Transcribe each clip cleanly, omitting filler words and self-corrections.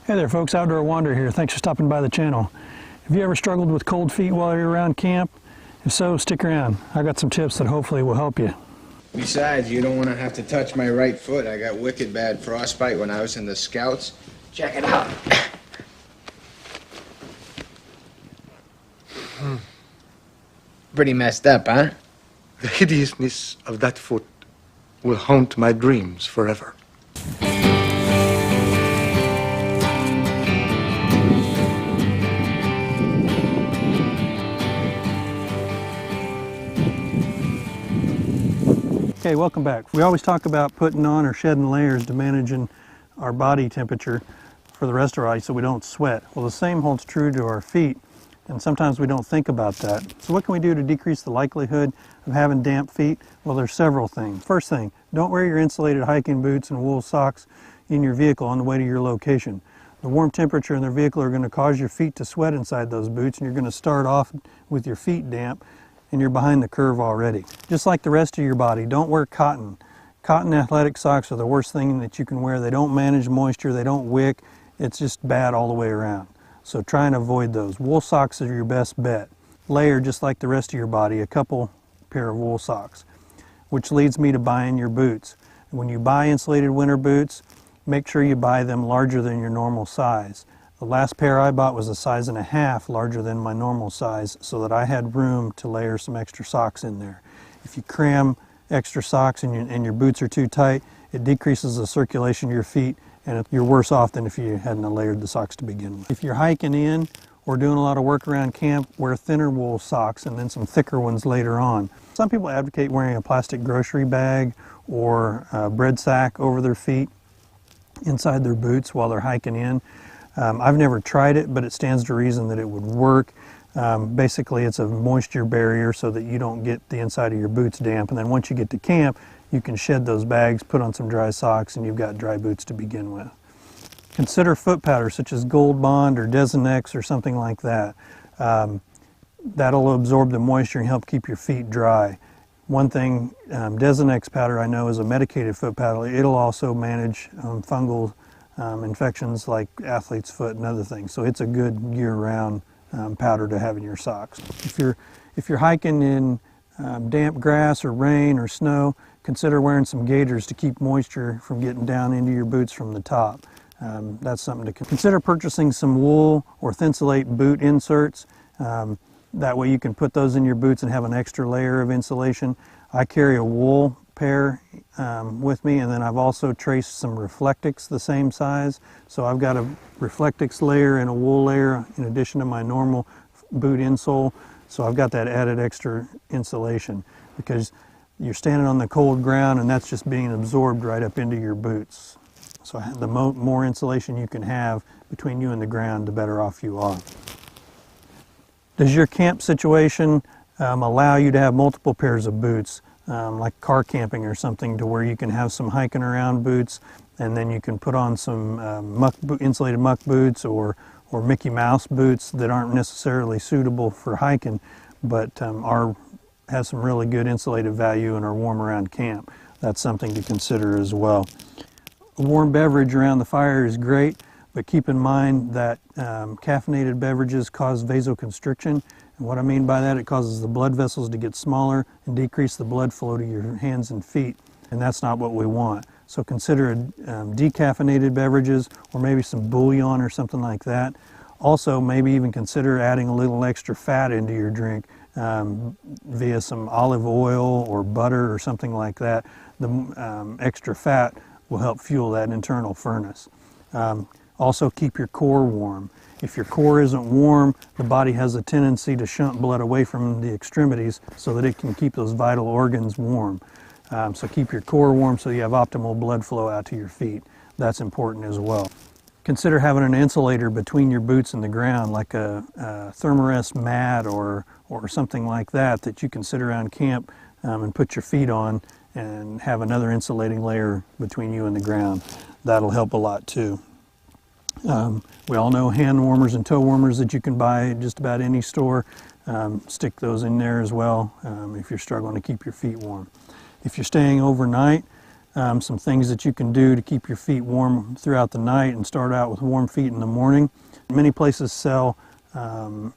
Hey there folks, Outdoor Wanderer here. Thanks for stopping by the channel. Have you ever struggled with cold feet while you're around camp? If so, stick around. I got some tips that hopefully will help you. Besides, you don't want to have to touch my right foot. I got wicked bad frostbite when I was in the Scouts. Check it out. Pretty messed up, huh? The hideousness of that foot will haunt my dreams forever. Okay, welcome back. We always talk about putting on or shedding layers to managing our body temperature for the rest of our body so we don't sweat. Well, the same holds true to our feet, and sometimes we don't think about that. So what can we do to decrease the likelihood of having damp feet? Well, there's several things. First thing, don't wear your insulated hiking boots and wool socks in your vehicle on the way to your location. The warm temperature in the vehicle are going to cause your feet to sweat inside those boots, and you're going to start off with your feet damp, and you're behind the curve already. Just like the rest of your body, don't wear cotton. Cotton athletic socks are the worst thing that you can wear. They don't manage moisture, they don't wick. It's just bad all the way around. So try and avoid those. Wool socks are your best bet. Layer just like the rest of your body, a couple pair of wool socks. Which leads me to buying your boots. When you buy insulated winter boots, make sure you buy them larger than your normal size. The last pair I bought was a size and a half larger than my normal size, so that I had room to layer some extra socks in there. If you cram extra socks and your boots are too tight, it decreases the circulation of your feet, and you're worse off than if you hadn't layered the socks to begin with. If you're hiking in or doing a lot of work around camp, wear thinner wool socks and then some thicker ones later on. Some people advocate wearing a plastic grocery bag or a bread sack over their feet inside their boots while they're hiking in. I've never tried it, but it stands to reason that it would work. Basically, it's a moisture barrier so that you don't get the inside of your boots damp. And then once you get to camp, you can shed those bags, put on some dry socks, and you've got dry boots to begin with. Consider foot powder such as Gold Bond or Desonex or something like that. That'll absorb the moisture and help keep your feet dry. One thing, Desonex powder I know is a medicated foot powder. It'll also manage fungal infections like athlete's foot and other things. So it's a good year-round powder to have in your socks. If you're hiking in damp grass or rain or snow, consider wearing some gaiters to keep moisture from getting down into your boots from the top. That's something to consider. Purchasing some wool or Thinsulate boot inserts. That way you can put those in your boots and have an extra layer of insulation. I carry a wool pair with me, and then I've also traced some Reflectix the same size. So I've got a Reflectix layer and a wool layer in addition to my normal boot insole. So I've got that added extra insulation because you're standing on the cold ground and that's just being absorbed right up into your boots. So the more insulation you can have between you and the ground, the better off you are. Does your camp situation allow you to have multiple pairs of boots? Like car camping or something, to where you can have some hiking around boots, and then you can put on some insulated muck boots or Mickey Mouse boots that aren't necessarily suitable for hiking, but have some really good insulated value and are warm around camp. That's something to consider as well. A warm beverage around the fire is great, but keep in mind that caffeinated beverages cause vasoconstriction. And what I mean by that, it causes the blood vessels to get smaller and decrease the blood flow to your hands and feet, and that's not what we want. So consider decaffeinated beverages or maybe some bouillon or something like that. Also, maybe even consider adding a little extra fat into your drink via some olive oil or butter or something like that. The extra fat will help fuel that internal furnace. Also, keep your core warm. If your core isn't warm, the body has a tendency to shunt blood away from the extremities so that it can keep those vital organs warm. So keep your core warm so you have optimal blood flow out to your feet. That's important as well. Consider having an insulator between your boots and the ground, like a Thermarest mat or something like that you can sit around camp and put your feet on and have another insulating layer between you and the ground. That'll help a lot too. We all know hand warmers and toe warmers that you can buy at just about any store. Stick those in there as well if you're struggling to keep your feet warm. If you're staying overnight, some things that you can do to keep your feet warm throughout the night and start out with warm feet in the morning. Many places sell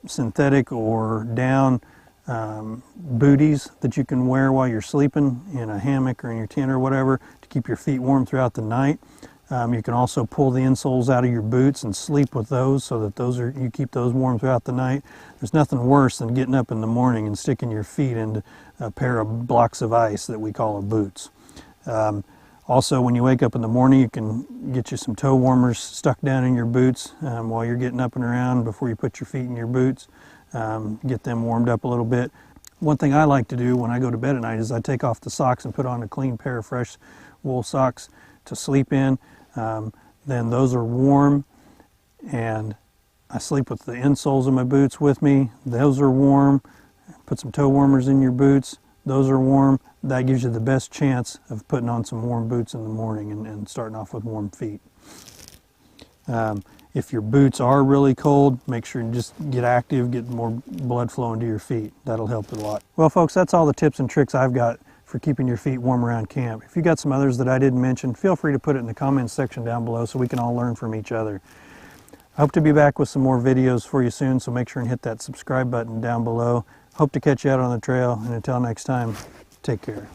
synthetic or down booties that you can wear while you're sleeping in a hammock or in your tent or whatever to keep your feet warm throughout the night. You can also pull the insoles out of your boots and sleep with those so that you keep those warm throughout the night. There's nothing worse than getting up in the morning and sticking your feet into a pair of blocks of ice that we call our boots. Also, when you wake up in the morning, you can get you some toe warmers stuck down in your boots while you're getting up and around before you put your feet in your boots. Get them warmed up a little bit. One thing I like to do when I go to bed at night is I take off the socks and put on a clean pair of fresh wool socks to sleep in. Then those are warm, and I sleep with the insoles of my boots with me. Those are warm. Put some toe warmers in your boots. Those are warm. That gives you the best chance of putting on some warm boots in the morning and starting off with warm feet. If your boots are really cold, make sure you just get active, get more blood flowing to your feet. That'll help a lot. Well, folks, that's all the tips and tricks I've got for keeping your feet warm around camp. If you got some others that I didn't mention, feel free to put it in the comments section down below so we can all learn from each other. I hope to be back with some more videos for you soon, so make sure and hit that subscribe button down below. Hope to catch you out on the trail, and until next time, take care.